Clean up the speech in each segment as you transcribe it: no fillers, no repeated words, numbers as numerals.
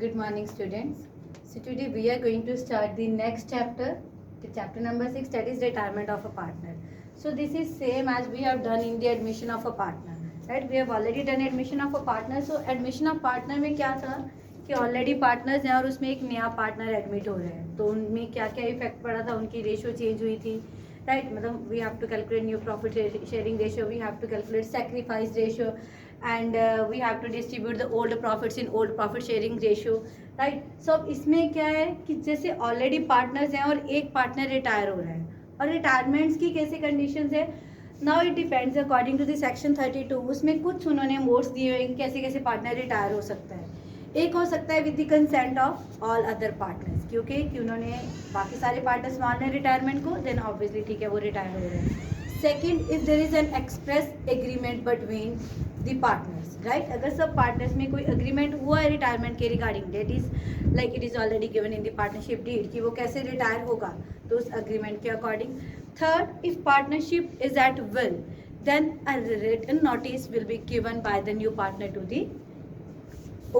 Good morning, students. So today we are going to start the next chapter, the chapter number 6, that is retirement of a partner. So this is same as we have done in the admission of a partner, right? We have already done admission of a partner. So admission of partner में क्या था कि already partners हैं और उसमें एक नया partner admit हो रहे हैं, तो उनमें क्या क्या इफेक्ट पड़ा था, उनकी रेशियो चेंज हुई थी, राइट? मतलब we have to calculate new profit sharing ratio, we have to calculate sacrifice ratio, and we have to distribute the old profits in old profit sharing ratio, right? So अब इसमें क्या है कि जैसे already partners हैं और एक partner retire हो रहा है, और रिटायरमेंट्स की कैसे कंडीशंस है, now it depends according to the section 32, उसमें कुछ उन्होंने मोड्स दिए हुए हैं कैसे कैसे पार्टनर रिटायर हो सकता है। एक हो सकता है with the consent of all other partners, क्योंकि कि उन्होंने बाकी सारे पार्टनर्स मान लें रिटायरमेंट को, देन ऑब्वियसली ठीक है वो रिटायर हो रहे हैं। Second, if there is an express agreement between the partners, right? अगर सब पार्टनर्स में कोई एग्रीमेंट हुआ है रिटायरमेंट के regarding, date is like it is already given in the partnership deed कि वो कैसे रिटायर होगा, तो उस एग्रीमेंट के according. Third, if partnership is at will, then a written notice will be given by the new partner to the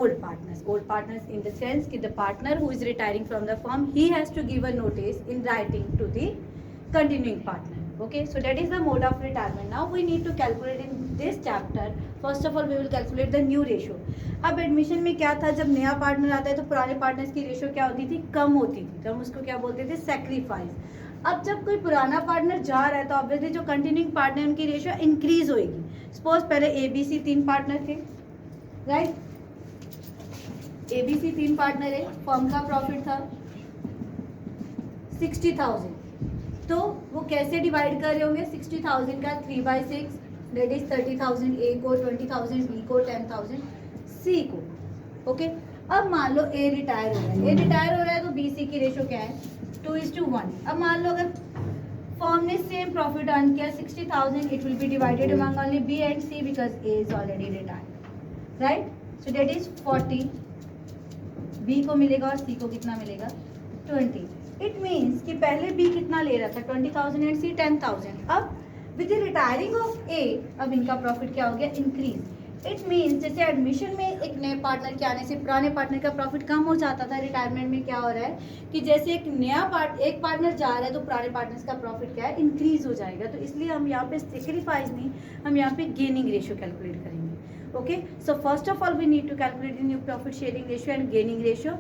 old partners in the sense that the partner who is retiring from the firm, he has to give a notice in writing to the continuing partner. Okay, so that is the mode of retirement. Now we need to calculate in this chapter, first of all we will calculate the new ratio. अब admission में क्या था, जब नया partner आता है तो पुराने पार्टनर्स की रेशियो क्या होती थी, कम होती थी, तो हम उसको क्या बोलते थे, सेक्रीफाइस। अब जब कोई पुराना पार्टनर जा रहा है तो ऑब्वियसली जो कंटिन्यूइंग पार्टनर है उनकी रेशियो इंक्रीज होएगी। सपोज पहले ABC 3 पार्टनर थे, राइट? ABC 3 पार्टनर है, फर्म का प्रॉफिट था 60,000, तो वो कैसे डिवाइड कर रहे होंगे, 60,000 का 3/6, दैट इज 30,000 A को, 20,000 B को, 10,000 C को। ओके, अब मान लो A रिटायर हो रहा है, तो BC की रेशियो क्या है, 2:1। अब मान लो अगर फर्म ने सेम प्रॉफिट अर्न किया 60,000, it will B divided among only B and C because A is already retired, right? So that is 40, B को मिलेगा और C को कितना मिलेगा, 20। इट मीन्स कि पहले B कितना ले रहा था, 20,000 एंड C 10,000। अब with the retiring of A, अब इनका प्रॉफिट क्या हो गया, इंक्रीज। इट मीन्स जैसे एडमिशन में एक नए पार्टनर के आने से पुराने पार्टनर का प्रॉफिट कम हो जाता था, रिटायरमेंट में क्या हो रहा है कि जैसे एक पार्टनर जा रहा है तो पुराने पार्टनर्स का प्रॉफिट क्या है, इंक्रीज हो जाएगा। तो इसलिए हम यहाँ पे सेक्रीफाइस नहीं, हम यहाँ पे गेनिंग रेशियो कैलकुलेट करेंगे। Okay, so first of all we need to calculate the new profit sharing ratio and gaining ratio,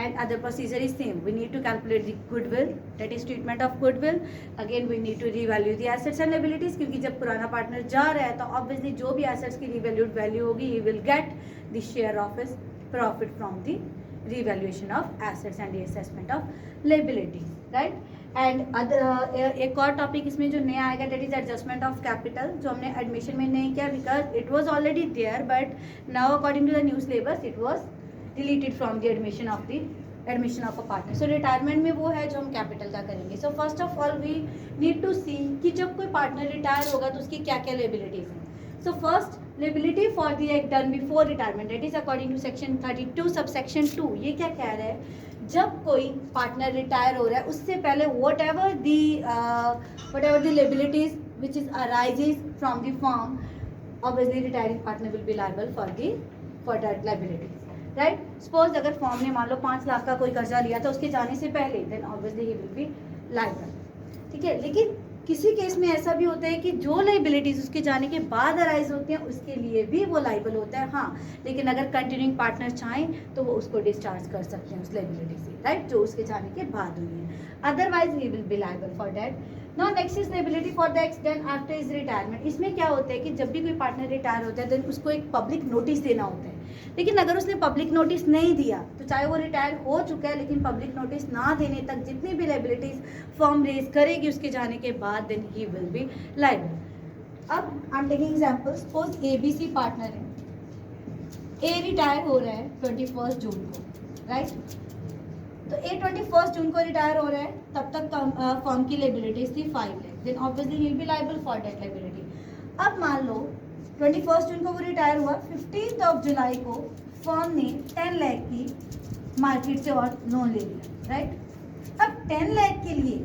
and other procedure is same. We need to calculate the goodwill, that is treatment of goodwill. Again we need to revalue the assets and liabilities, क्योंकि जब पुराना partner जा रहा है तो obviously जो भी assets की revalued value होगी he will get the share of his profit from the revaluation of assets and the assessment of liabilities, right? And एक और टॉपिक इसमें जो नया आएगा that is adjustment of capital, जो हमने एडमिशन में नहीं किया because it was already there, but now according to the new syllabus it was deleted from the admission of a partner. So retirement में वो है जो हम कैपिटल का करेंगे। So first of all we need to see कि जब कोई पार्टनर रिटायर होगा तो उसकी क्या क्या लेबिलिटीज हैं। So first liability for the act done before retirement, that is according to section 32 subsection 2। ये क्या कह रहा है, जब कोई पार्टनर रिटायर हो रहा है उससे पहले what ever the liabilities which is arises from the form, obviously retiring partner will be liable for that liabilities, right? Suppose अगर फॉर्म ने मान लो 5 लाख का कोई कर्जा लिया था उसके जाने से पहले, then obviously he will be liable, ठीक है? लेकिन किसी केस में ऐसा भी होता है कि जो लाइबिलिटीज उसके जाने के बाद अराइज होती हैं उसके लिए भी वो लाइबल होता है, हाँ, लेकिन अगर कंटिन्यूइंग पार्टनर चाहें तो वो उसको डिस्चार्ज कर सकते हैं उस लाइबिलिटी से, राइट, जो उसके जाने के बाद हुई है। Otherwise he will be liable for that. Now next is liability for the accident after is retirement. इसमें क्या होता है कि जब भी कोई पार्टनर रिटायर होता है देन उसको एक पब्लिक नोटिस देना होता है, लेकिन अगर उसने पब्लिक नोटिस नहीं दिया तो चाहे वो रिटायर हो चुका है लेकिन पब्लिक नोटिस ना देने तक जितनी भी लायबिलिटीज फर्म रेज करेगी उसके जाने के बाद then he will be liable. अब I am taking example, suppose ABC partner है, A रिटायर हो रहा है 21 जून को, राइट? तो A 21 जून को रिटायर हो रहा है, तब तक फर्म की लायबिलिटीज थी 5 lakh, then obviously he will be liable for that liability. अब मान लो 21 जून को वो रिटायर हुआ, 15 जुलाई को फर्म ने 10 लाख की मार्केट से और लोन ले लिया, राइट? अब 10 लाख के लिए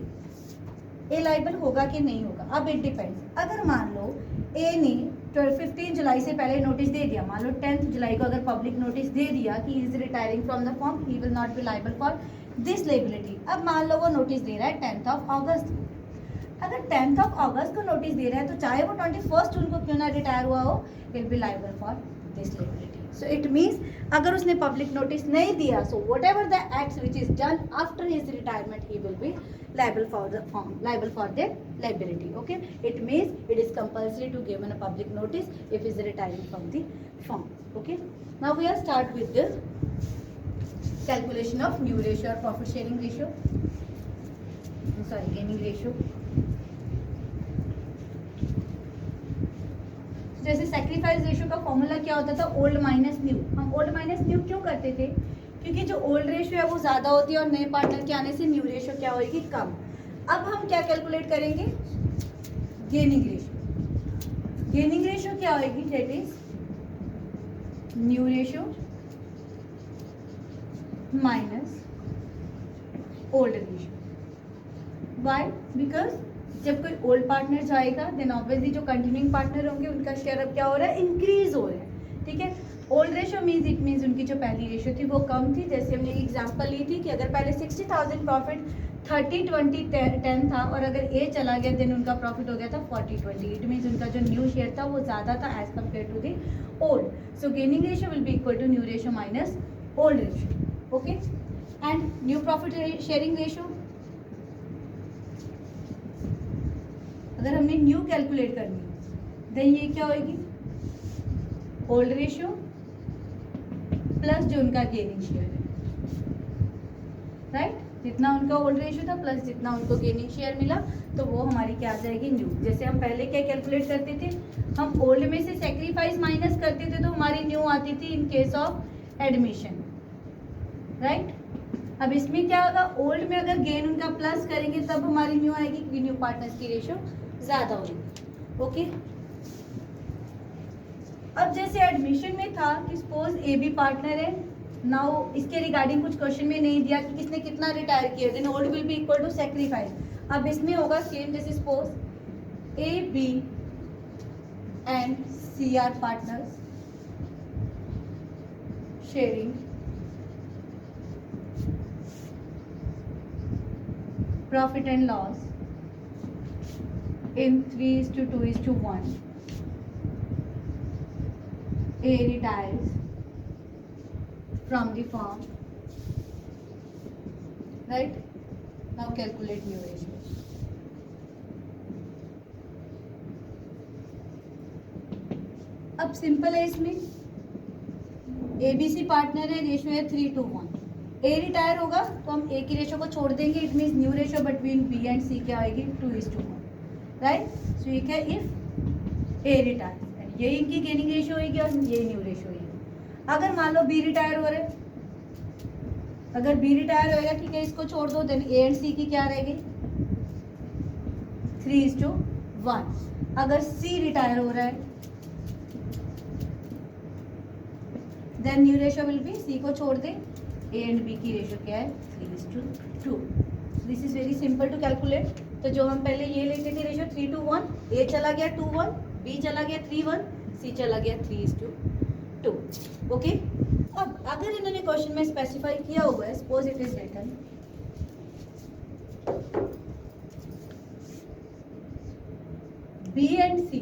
ए लायबल होगा कि नहीं होगा, अब इट डिपेंड्स। अगर मान लो ए ने 15 जुलाई से पहले नोटिस दे दिया, मान लो 10 जुलाई को अगर पब्लिक नोटिस दे दिया कि is retiring from the firm, he will not be liable for this liability. अब मान लो वो नोटिस दे रहा है 10th ऑफ अगस्त, अगर 10th ऑफ अगस्त को नोटिस दे रहा है तो चाहे वो 21 जून को क्यों ना रिटायर हुआ हो, will be liable for this liability. So it means अगर उसने पब्लिक नोटिस नहीं दिया, so what ever the acts which is done after his retirement, he will B liable for the firm, liable for their liability. Okay, it means it is compulsory to give a public notice if he is retiring from the firm. Okay, now we are start with the calculation of new ratio or profit sharing ratio, sorry, gaining ratio. जैसे sacrifice ratio का formula क्या होता था, old minus new. हम old minus new क्यों करते थे, क्योंकि जो ओल्ड रेशियो है वो ज़्यादा होती है और नए पार्टनर के आने से न्यू रेशियो क्या होगी, कम। अब हम क्या कैलकुलेट करेंगे, गेनिंग रेशियो। गेनिंग रेशियो क्या होगी, that is new ratio minus old ratio. Why, because जब कोई ओल्ड पार्टनर जाएगा देन ऑब्वियसली जो कंटिन्यूइंग पार्टनर होंगे उनका शेयर अब क्या हो रहा है, इंक्रीज हो रहा है। ठीक है, old ratio means it means उनकी जो पहली रेशियो थी वो कम थी। जैसे हमने एग्जांपल ली थी कि अगर पहले 60,000 प्रॉफिट 30-20-10 था और अगर ए चला गया देन उनका प्रॉफिट हो गया था 40-20। इट मीन्स उनका जो न्यू शेयर था वो ज़्यादा था as compare to the old. So gaining ratio will be equal to new ratio minus old ratio. Okay, and new profit sharing ratio अगर हमने न्यू कैलकुलेट करनी देन ये क्या होगी, ओल्ड रेशियो प्लस जो उनका गेनिंग शेयर है, right. जितना उनका ओल्ड रेशियो था प्लस जितना उनको गेनिंग शेयर मिला तो वो हमारी क्या आ जाएगी, न्यू। जैसे हम पहले क्या कैलकुलेट करते थे, हम ओल्ड में से सैक्रिफाइस माइनस करते थे तो हमारी न्यू आती थी in case of admission, right. अब इसमें क्या होगा, ओल्ड में अगर गेन उनका प्लस करेंगे तब हमारी न्यू आएगी क्योंकि न्यू पार्टनर्स की रेशियो ज़्यादा होगी। ओके, अब जैसे एडमिशन में था कि सपोज ए बी पार्टनर है, नाउ इसके रिगार्डिंग कुछ क्वेश्चन में नहीं दिया कि किसने कितना रिटायर किया, then old will be equal to sacrifice. अब इसमें होगा सेम, जैसे suppose A B and C are partners sharing profit and loss in 3:2:1. A retires from the firm, right? Now calculate new ratio. अब simple है, इसमें ABC partner है, ratio है 3:1। ए retire होगा तो हम ए की रेशियो को छोड़ देंगे, it means new ratio between B and C क्या आएगी, 2:1, राइट। सो ये क्या, इफ ए रिटायर एंड ये इनकी गेनिंग रेशियो होगी और ये न्यू रेशियो होगी। अगर मान लो बी रिटायर हो रहे, अगर बी रिटायर होएगा, ठीक है, इसको छोड़ दो, देन ए एंड सी की क्या रहेगी, 3:1। अगर सी रिटायर हो रहा है then new ratio will be, C को छोड़ दे, ए एंड बी की रेशियो क्या है, 3:2। This is very simple to calculate. तो जो हम पहले ये लेते थे रेशियो 3:1, ए चला गया 2:1, बी चला गया 3:1, सी चला गया 3:2। ओके, अब अगर इन्होंने क्वेश्चन में स्पेसिफाई किया हुआ है, suppose it is written B and C,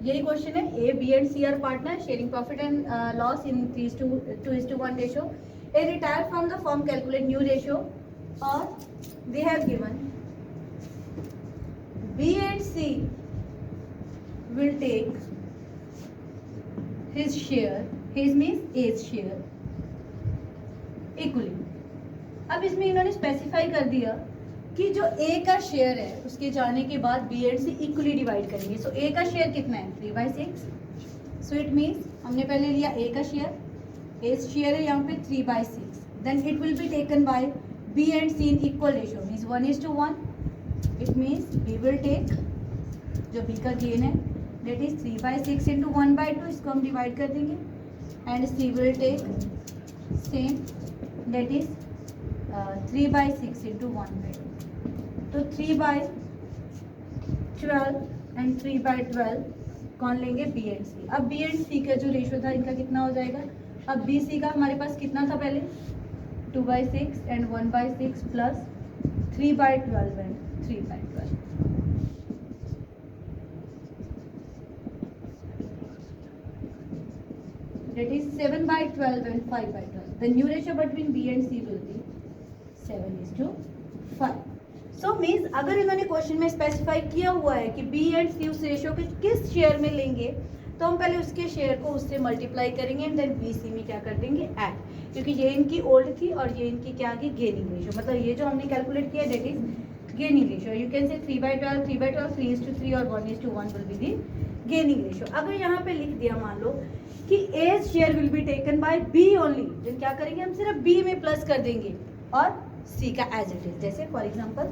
यही क्वेश्चन है, A B and C are partner sharing profit and loss in 3:2:1 ratio, A retire from the firm, calculate new ratio, और they have given B and C will take his share, his means A's share equally। अब इसमें इन्होंने specify कर दिया कि जो A का share है उसके जाने के बाद B and C equally divide करेंगे। सो A का शेयर कितना है, 3/6। सो इट मीन्स हमने पहले लिया A का शेयर, A शेयर है यहाँ पे 3/6, then it will be taken by B and C in equal ratio, means 1:1. It means B will take जो B का गेन है that is 3/6 into 1/2, इसको हम डिवाइड कर देंगे, and C will take same that is 3/6 into 1/2. तो 3/12 and 3/12 कौन लेंगे, बी एंड सी। अब बी एंड सी का जो रेशियो था इनका कितना हो जाएगा, अब बी सी का हमारे पास कितना था पहले 2/6 and 1/6 plus 3/12 and 3/12, that is 7/12 and 5/12. The new ratio between B and C will be 7:5. So means अगर इन्होंने क्वेश्चन में स्पेसिफाई किया हुआ है कि B एंड C उस रेशियो के किस शेयर में लेंगे, तो हम पहले उसके शेयर को उससे मल्टीप्लाई करेंगे एंड देन बी सी में क्या कर देंगे, ऐड, क्योंकि ये इनकी ओल्ड थी और ये इनकी क्या आ गई, गेनिंग रेशियो। मतलब ये जो हमने कैलकुलेट किया that is gaining ratio. You can say 3/12 3/12 3:3 और 1:1 will be the gaining ratio. अगर यहाँ पे लिख दिया मान लो कि A share will be taken by B only, then क्या करेंगे हम, सिर्फ बी में प्लस कर देंगे और सी का एज इट इज। जैसे फॉर एग्जांपल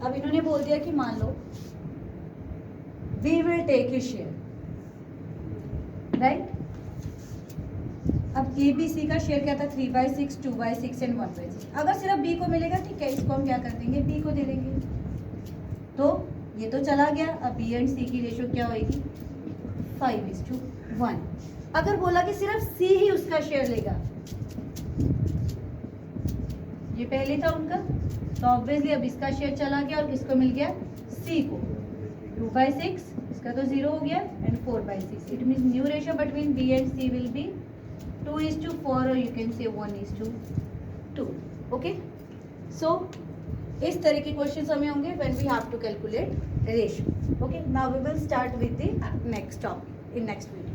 अब इन्होंने बोल दिया कि मान लो B will take his share, right. अब ए बी सी का शेयर क्या था, 3/6 2/6 एंड 1/6। अगर सिर्फ बी को मिलेगा ठीक है, इसको हम क्या कर देंगे, बी को दे देंगे, तो ये तो चला गया। अब बी एंड सी की रेशियो क्या होगी, 5:1। अगर बोला कि सिर्फ सी ही उसका शेयर लेगा, ये पहले था उनका, तो ऑब्वियसली अब इसका शेयर चला गया और किसको मिल गया, सी को। 2/6 इसका तो 0 हो गया and 4/6। It means new ratio between B and C will be 2:4 और यू कैन से 1:2। ओके, सो इस तरह के क्वेश्चंस हमें होंगे when we have to calculate ratio. Okay, now we will start with the next topic in next video.